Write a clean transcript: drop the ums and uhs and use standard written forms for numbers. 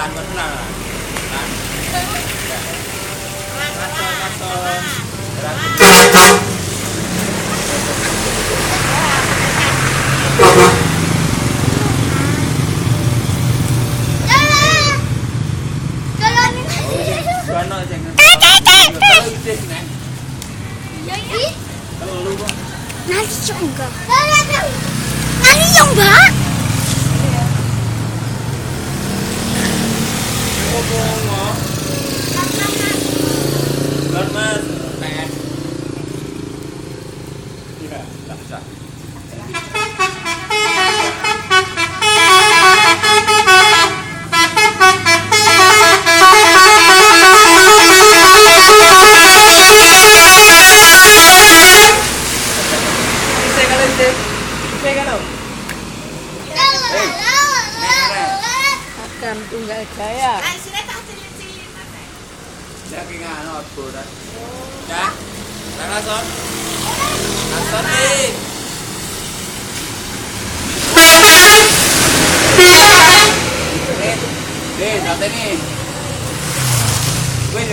pelan pelan. Nanti coba. Nanti coba. Mas, pengen. Iya, tak bisa. Akan tunggal jaya. Ya ki ngano boran. Ya. Langsung. Langsung nih. Nih, sate nih.